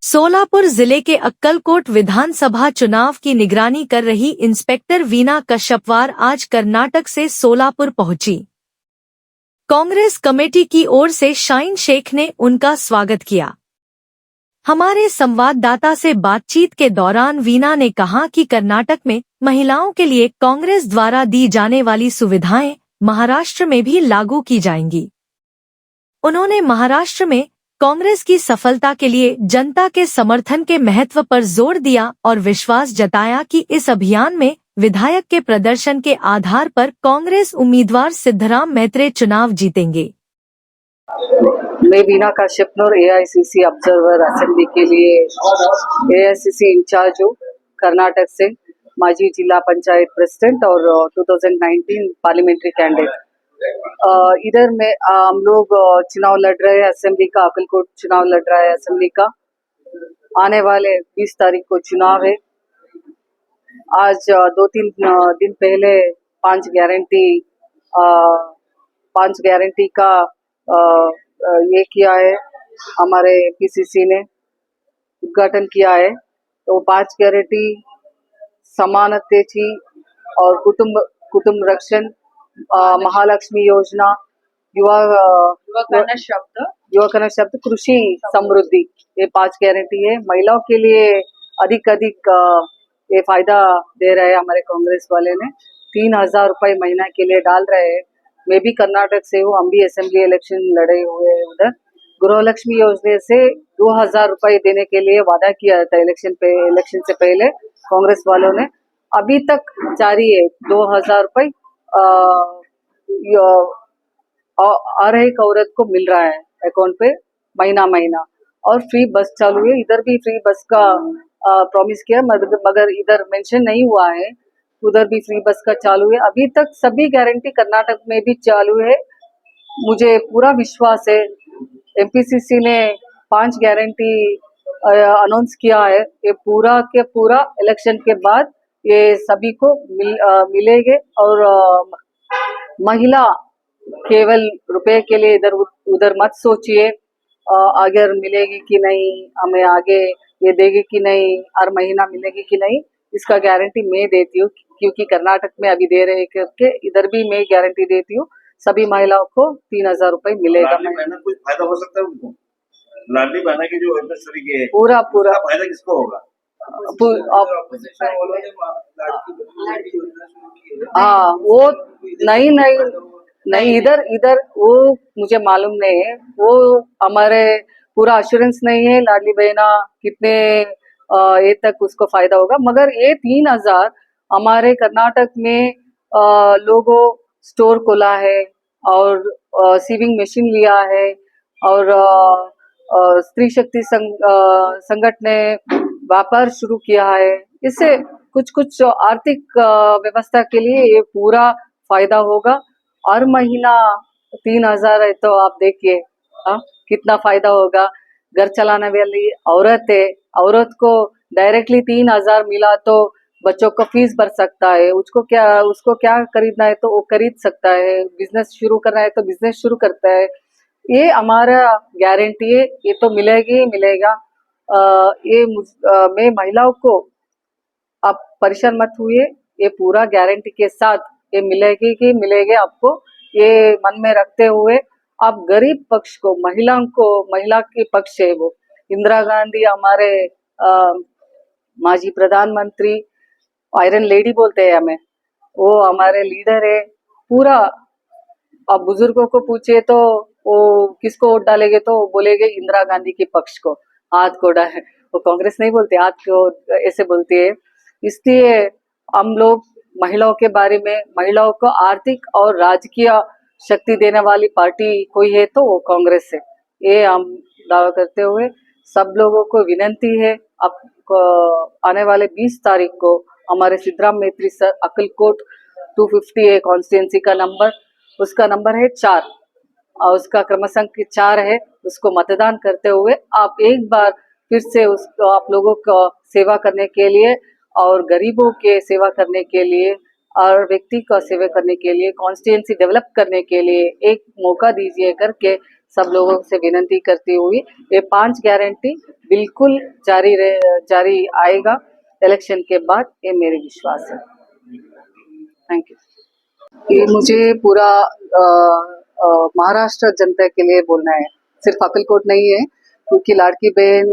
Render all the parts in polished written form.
सोलापुर जिले के अक्कलकोट विधानसभा चुनाव की निगरानी कर रही इंस्पेक्टर वीना कश्यपवार आज कर्नाटक से सोलापुर पहुंची। कांग्रेस कमेटी की ओर से शाहीन शेख ने उनका स्वागत किया। हमारे संवाददाता से बातचीत के दौरान वीना ने कहा कि कर्नाटक में महिलाओं के लिए कांग्रेस द्वारा दी जाने वाली सुविधाएं महाराष्ट्र में भी लागू की जाएंगी। उन्होंने महाराष्ट्र में कांग्रेस की सफलता के लिए जनता के समर्थन के महत्व पर जोर दिया और विश्वास जताया कि इस अभियान में विधायक के प्रदर्शन के आधार पर कांग्रेस उम्मीदवार सिद्धराम मैत्रे चुनाव जीतेंगे। मैं वीना कश्यपनूर एआईसीसी ऑब्जर्वर असेंबली के लिए एआईसीसी इंचार्ज हूँ। कर्नाटक से माजी जिला पंचायत प्रेसिडेंट और 2019 पार्लियामेंट्री कैंडिडेट। इधर में हम लोग चुनाव लड़ रहे हैं असेंबली का, अक्कलकोट चुनाव लड़ रहा है असेंबली का। आने वाले 20 तारीख को चुनाव है। आज 2-3 दिन पहले 5 गारंटी का ये किया है, हमारे पीसीसी ने उद्घाटन किया है। तो 5 गारंटी समानतेची और कुटुंब रक्षण, महालक्ष्मी योजना, युवा शब्द, कृषि समृद्धि, ये 5 गारंटी है। महिलाओं के लिए अधिक ये फायदा दे रहे हैं हमारे कांग्रेस वाले ने। 3,000 रुपए महीना के लिए डाल रहे हैं। मैं भी कर्नाटक से हूँ, हम भी असेंबली इलेक्शन लड़े हुए हैं उधर। गृहलक्ष्मी योजना से 2,000 रुपए देने के लिए वादा किया था इलेक्शन से पहले कांग्रेस वालों ने। अभी तक जारी है 2,000 रुपए हर एक औरत को मिल रहा है अकाउंट पे महीना। और फ्री बस चालू है। इधर भी फ्री बस का प्रॉमिस किया, मगर इधर मेंशन नहीं हुआ है। उधर भी फ्री बस का चालू है। अभी तक सभी गारंटी कर्नाटक में भी चालू है। मुझे पूरा विश्वास है, एमपीसीसी ने 5 गारंटी अनाउंस किया है। ये पूरा के पूरा इलेक्शन के बाद ये सभी को मिलेंगे। और महिला केवल रुपए के लिए इधर उधर मत सोचिए, अगर मिलेगी कि नहीं, हमें आगे ये देगी कि नहीं, हर महीना मिलेगी कि नहीं, इसका गारंटी मैं देती हूँ। क्योंकि कर्नाटक में अभी दे रहे करके इधर भी मैं गारंटी देती हूँ। सभी महिलाओं को 3,000 रुपए मिलेगा। कुछ फायदा हो सकता है उनको? लाडली बहना की जो है पूरा फायदा किसको होगा? हाँ, वो नहीं, इधर वो मुझे मालूम नहीं है। वो हमारे पूरा अश्योरेंस नहीं है लाडली बहना कितने ये तक उसको फायदा होगा। मगर ये 3,000 हमारे कर्नाटक में लोगों स्टोर खोला है और सीविंग मशीन लिया है और स्त्री शक्ति संगठन ने व्यापार शुरू किया है। इससे कुछ आर्थिक व्यवस्था के लिए ये पूरा फायदा होगा। हर महीना 3,000 है तो आप देखिए कितना फायदा होगा। घर चलाने वाली औरत को डायरेक्टली 3,000 मिला तो बच्चों को फीस भर सकता है। उसको क्या खरीदना है तो वो खरीद सकता है। बिजनेस शुरू करना है तो बिजनेस शुरू करता है। ये हमारा गारंटी है, ये तो मिलेगा। मैं महिलाओं को आप परेशान मत हुए, ये पूरा गारंटी के साथ ये मिलेगी आपको। ये मन में रखते हुए आप गरीब पक्ष को, महिला के पक्ष है वो। इंदिरा गांधी हमारे माजी प्रधानमंत्री, आयरन लेडी बोलते हैं हमें, वो हमारे लीडर है। पूरा आप बुजुर्गों को पूछिए तो वो किसको वोट डालेंगे तो बोलेंगे इंदिरा गांधी के पक्ष को, हाथ को डाले। वो कांग्रेस नहीं बोलते, हाथ को ऐसे बोलती है। इसलिए हम लोग महिलाओं के बारे में, महिलाओं को आर्थिक और राजकीय शक्ति देने वाली पार्टी कोई है तो वो कांग्रेस है। ये हम दावा करते हुए सब लोगों को विनंती है, अब आने वाले 20 तारीख को हमारे सिद्धराम मैत्री सर अक्कलकोट 250 कॉन्स्टिट्यूंसी का नंबर, उसका नंबर है 4 और उसका क्रम संख्या 4 है। उसको मतदान करते हुए आप एक बार फिर से उसको आप लोगों को सेवा करने के लिए और गरीबों के सेवा करने के लिए और व्यक्ति का सेवा करने के लिए, कॉन्स्टिट्यूंसी डेवलप करने के लिए एक मौका दीजिए करके सब लोगों से विनती करती हुई ये 5 गारंटी बिल्कुल जारी आएगा इलेक्शन के बाद, ये मेरे विश्वास है। Thank you. ये मुझे पूरा महाराष्ट्र जनता के लिए बोलना है, सिर्फ अक्कलकोट नहीं है, क्योंकि लाड़की बहन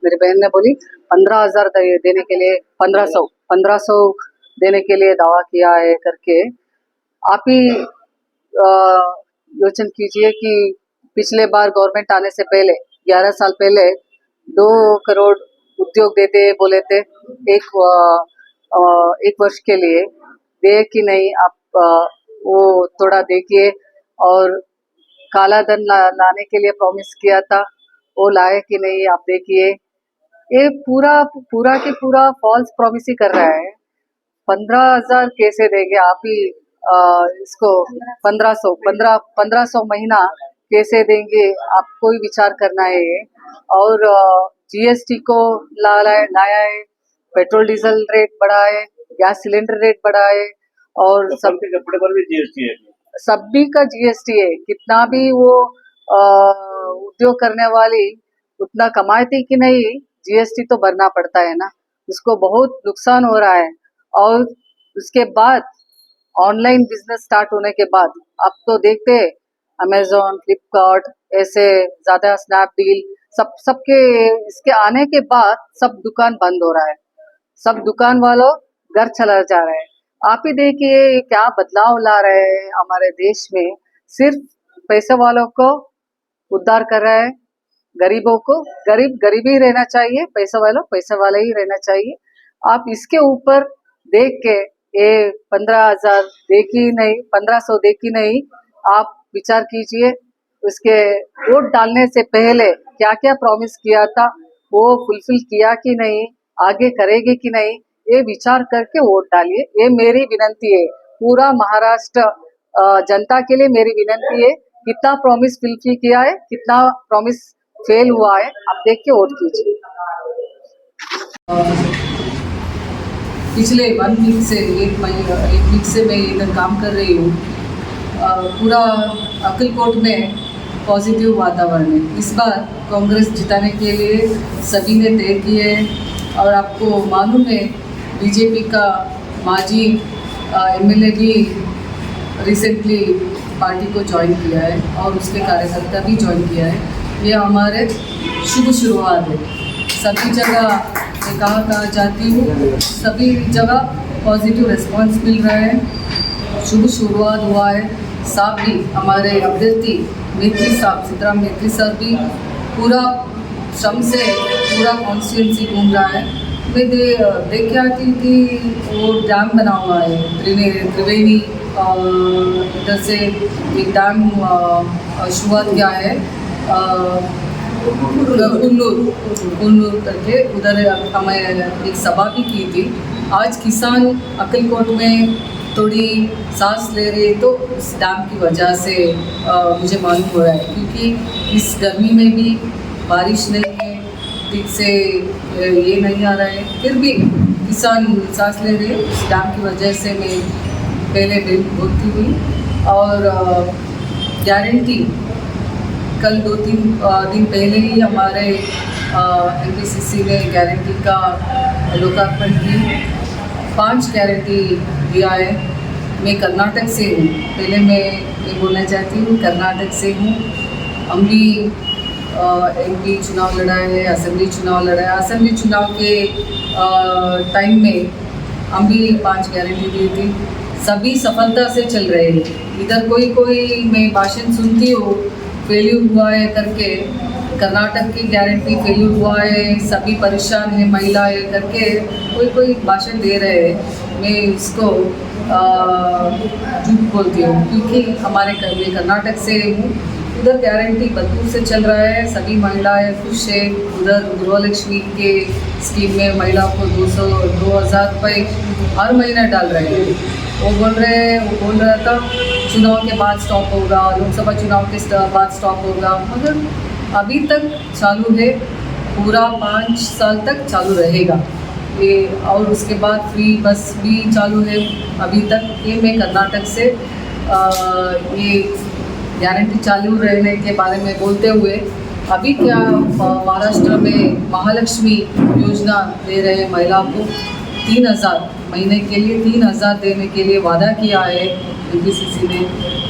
मेरी बहन ने बोली 15,000 देने के लिए 1500 देने के लिए दावा किया है करके। आप ही योचना कीजिए कि पिछले बार गवर्नमेंट आने से पहले 11 साल पहले 2 करोड़ उद्योग देते बोले थे एक वर्ष के लिए, दे कि नहीं आप वो थोड़ा देखिए। और काला धन लाने के लिए प्रॉमिस किया था, वो लाए कि नहीं आप देखिए। ये पूरा की पूरा फॉल्स प्रॉमिस ही कर रहा है। 15,000 कैसे देंगे आप ही इसको 1500 महीना कैसे देंगे, आपको ही विचार करना है। और जीएसटी को लाया है, पेट्रोल डीजल रेट बढ़ा है, गैस सिलेंडर रेट बढ़ा है, और सबके कपड़े पर भी जीएसटी है, सभी का जीएसटी है। कितना भी वो उद्योग करने वाली उतना कमाती कि नहीं, जीएसटी तो भरना पड़ता है ना, उसको बहुत नुकसान हो रहा है। और उसके बाद ऑनलाइन बिजनेस स्टार्ट होने के बाद आप तो देखते हैं अमेजोन, फ्लिपकार्ट, ऐसे ज्यादा स्नैपडील सबके इसके आने के बाद सब दुकान बंद हो रहा है, सब दुकान वालों घर चला जा रहे हैं। आप ही देखिए क्या बदलाव ला रहे हैं हमारे देश में। सिर्फ पैसे वालों को उद्धार कर रहा है, गरीबों को गरीब ही रहना चाहिए, पैसे वाले ही रहना चाहिए। आप इसके ऊपर देख के ये 15,000 देखी नहीं, 1500 देखी नहीं, आप विचार कीजिए। उसके वोट डालने से पहले क्या क्या प्रॉमिस किया था, वो फुलफिल किया कि नहीं, आगे करेगी कि नहीं, ये विचार करके वोट डालिए। ये मेरी विनती है, पूरा महाराष्ट्र जनता के लिए मेरी विनती है। कितना प्रॉमिस फुलफिल किया है, कितना प्रॉमिस फेल हुआ है, आप देख के वोट कीजिए। पिछले 1 वीक से एक वीक से मैं इधर काम कर रही हूँ। पूरा अक्कलकोट में पॉजिटिव वातावरण है। इस बार कांग्रेस जिताने के लिए सभी ने तय किए हैं। और आपको मालूम है बीजेपी का माजी एमएलए भी रिसेंटली पार्टी को ज्वाइन किया है और उसके कार्यकर्ता भी ज्वाइन किया है। ये हमारे शुरुआत है। सभी जगह मैं कहाँ जाती हूँ, सभी जगह पॉजिटिव रिस्पांस मिल रहा है। शुरुआत हुआ है। साहब भी हमारे अभ्यर्थी मेत्री साहब, सिद्धराम मेत्री सर भी पूरा श्रम से पूरा कॉन्स्टिट्यूंसी घूम रहा है। मैं देख के आती हूँ कि वो डैम बना हुआ है त्रिवेणी, इधर से एक डैम शुरुआत किया है कुन्नूर करके, उधर हमें एक सभा भी की थी। आज किसान अक्कलकोट में थोड़ी सांस ले रहे तो इस डैम की वजह से मुझे मालूम हो रहा है, क्योंकि इस गर्मी में भी बारिश नहीं है, ठीक से ये नहीं आ रहा है, फिर भी किसान सांस ले रहे इस डैम की वजह से। मैं पहले बोलती हुई और गारंटी कल 2-3 दिन पहले ही हमारे एमपीसीसी ने गारंटी का लोकार्पण की। 5 गारंटी दिया है। मैं कर्नाटक से हूँ, पहले मैं ये बोलना चाहती हूँ कर्नाटक से हूँ। हम भी एमपी चुनाव लड़ा है, असेंबली चुनाव लड़ा है। असेंबली चुनाव के टाइम में हम भी 5 गारंटी दी थी, सभी सफलता से चल रहे हैं। इधर कोई मैं भाषण सुनती हूँ फेल्यूर हुआ है करके, कर्नाटक की गारंटी फेल्यूर हुआ है, सभी परेशान है महिलाएं करके कोई भाषण दे रहे हैं। मैं इसको झूठ बोलती हूँ, क्योंकि मैं कर्नाटक से हूँ। उधर गारंटी बदबू से चल रहा है, सभी महिलाएं खुश है। उधर गृहलक्ष्मी के स्कीम में महिला को 2,000 रुपये हर महीना डाल रहे हैं। वो बोल रहा था चुनाव के बाद स्टॉप होगा, लोकसभा चुनाव के बाद स्टॉप होगा, मगर अभी तक चालू है, पूरा 5 साल तक चालू रहेगा ये। और उसके बाद फ्री बस भी चालू है अभी तक। ये मैं कर्नाटक से ये गारंटी चालू रहने के बारे में बोलते हुए अभी क्या महाराष्ट्र में महालक्ष्मी योजना दे रहे हैं महिला को 3,000 महीने के लिए 3,000 देने के लिए वादा किया है एमपीसीसी ने।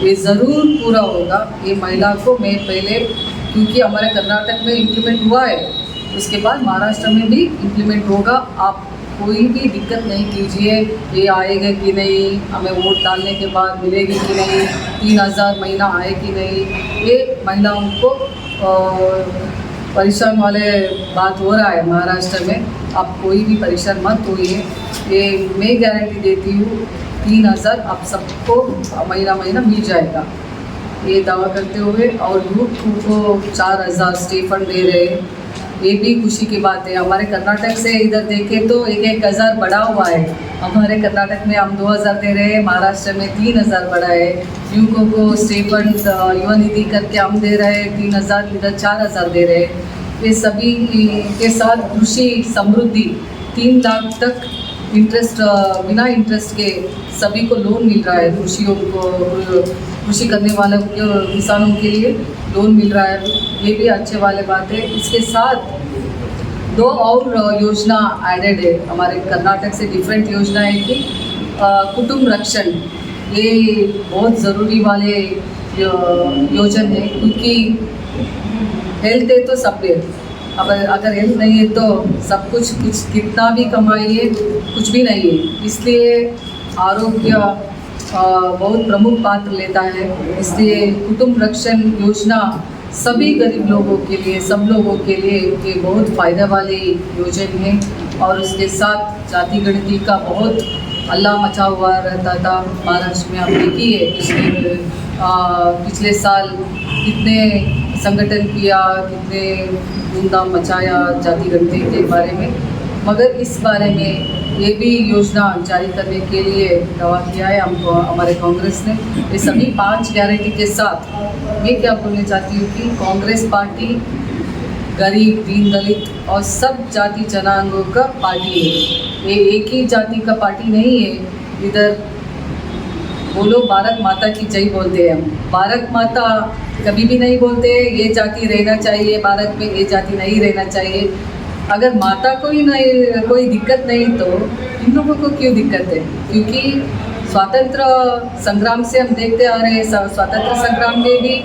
ये ज़रूर पूरा होगा। ये महिला को मैं पहले, क्योंकि हमारे कर्नाटक में इम्प्लीमेंट हुआ है, उसके बाद महाराष्ट्र में भी इम्प्लीमेंट होगा। आप कोई भी दिक्कत नहीं कीजिए, ये आएगा कि नहीं, हमें वोट डालने के बाद मिलेगी कि नहीं, 3,000 महीना आए कि नहीं, ये महिलाओं को परेशान वाले बात हो रहा है महाराष्ट्र में। आप कोई भी परेशान मत होइए, ये मैं गारंटी देती हूँ 3,000 आप सबको महीना मिल जाएगा, ये दावा करते हुए। और यूथ को 4,000 स्टे फंड दे रहे हैं, ये भी खुशी की बात है। हमारे कर्नाटक से इधर देखें तो 1,000 बढ़ा हुआ है। हमारे कर्नाटक में हम 2,000 दे रहे हैं, महाराष्ट्र में 3,000 बढ़ा है। युवकों को स्टे फंड युवा निधि करके हम दे रहे हैं 3,000, इधर 4,000 दे रहे हैं। ये सभी के साथ कृषि समृद्धि 3 लाख तक इंटरेस्ट बिना इंटरेस्ट के सभी को लोन मिल रहा है। कृषियों को, कृषि करने वालों के किसानों के लिए लोन मिल रहा है, ये भी अच्छे वाले बात है। इसके साथ 2 और योजना एडेड है हमारे कर्नाटक से, डिफरेंट योजना है कि कुटुंब रक्षण, ये बहुत ज़रूरी वाले योजना है, क्योंकि हेल्थ है तो सब है। अब अगर हेल्थ नहीं है तो सब कुछ कितना भी कमाइए कुछ भी नहीं है। इसलिए आरोग्य बहुत प्रमुख पात्र लेता है। इसलिए कुटुंब रक्षण योजना सभी गरीब लोगों के लिए, सब लोगों के लिए ये बहुत फ़ायदा वाली योजना है। और उसके साथ जाति गणति का बहुत हल्ला मचा हुआ रहता था महाराष्ट्र में। आप देखिए पिछले साल कितने संगठन किया, कितने धूमधाम मचाया जाति गणति के बारे में, मगर इस बारे में ये भी योजना जारी करने के लिए दावा किया है हमको हमारे कांग्रेस ने। ये सभी 5 गारंटी के साथ मैं क्या बोलना चाहती हूँ कि कांग्रेस पार्टी गरीब, दीन दलित और सब जाति जनांगों का पार्टी है। ये एक ही जाति का पार्टी नहीं है। इधर वो लोग भारत माता की जय बोलते हैं, हम भारत माता कभी भी नहीं बोलते ये जाति रहना चाहिए भारत में, ये जाति नहीं रहना चाहिए। अगर माता को ही नहीं, कोई दिक्कत नहीं तो इन लोगों को क्यों दिक्कत है? क्योंकि स्वातंत्र संग्राम से हम देखते आ रहे हैं, स्वातंत्र संग्राम में भी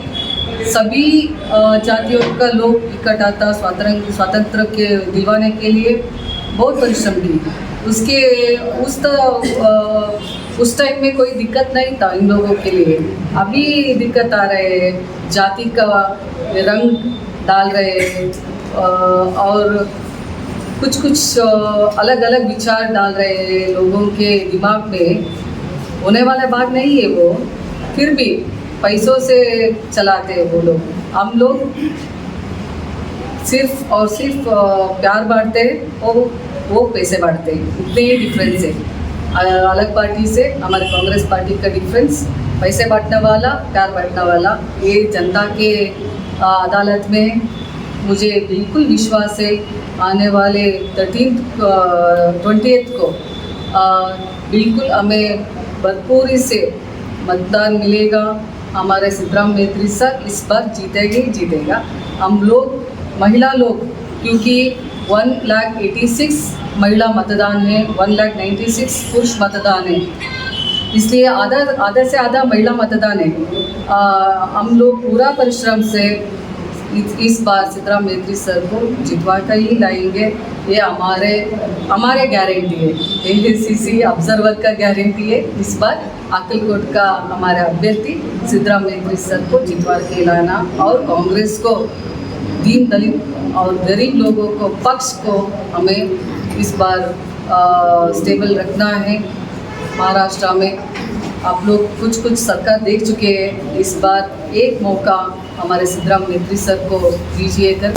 सभी जातियों का लोग इकट्ठा था स्वातंत्र के दिलवाने के लिए, बहुत परिश्रम की। उस टाइम में कोई दिक्कत नहीं था इन लोगों के लिए। अभी दिक्कत आ रहे हैं, जाति का रंग डाल रहे हैं और कुछ अलग अलग विचार डाल रहे हैं लोगों के दिमाग में। होने वाला बात नहीं है वो, फिर भी पैसों से चलाते हैं वो लोग। हम लोग सिर्फ और सिर्फ प्यार बांटते हैं और वो पैसे बांटते हैं, इतने ही डिफरेंस है। अलग पार्टी से हमारे कांग्रेस पार्टी का डिफरेंस, पैसे बांटने वाला, प्यार बांटने वाला। ये जनता के अदालत में मुझे बिल्कुल विश्वास है, आने वाले 20th को बिल्कुल हमें भरपूरी से मतदान मिलेगा। हमारे सिद्धराम मैत्री सर इस बार जीतेंगे ही जीतेगा। हम लोग महिला लोग, क्योंकि 1,86,000 महिला मतदान है, 1,96,000 पुरुष मतदान है, इसलिए आधा से आधा महिला मतदान है। हम लोग पूरा परिश्रम से इस बार सिद्धराम मैत्री सर को जितवा कर ही लाएंगे। ये हमारे गारंटी है, एनसीसी ऑब्जर्वर का गारंटी है। इस बार अक्कलकोट का हमारे अभ्यर्थी सिद्धराम मैत्री सर को जितवा के लाना और कांग्रेस को, दीन दलित और गरीब लोगों को पक्ष को हमें इस बार स्टेबल रखना है। महाराष्ट्र में आप लोग कुछ सरकार देख चुके हैं, इस बार एक मौका हमारे सिद्धराम मैत्री सर को दीजिए कर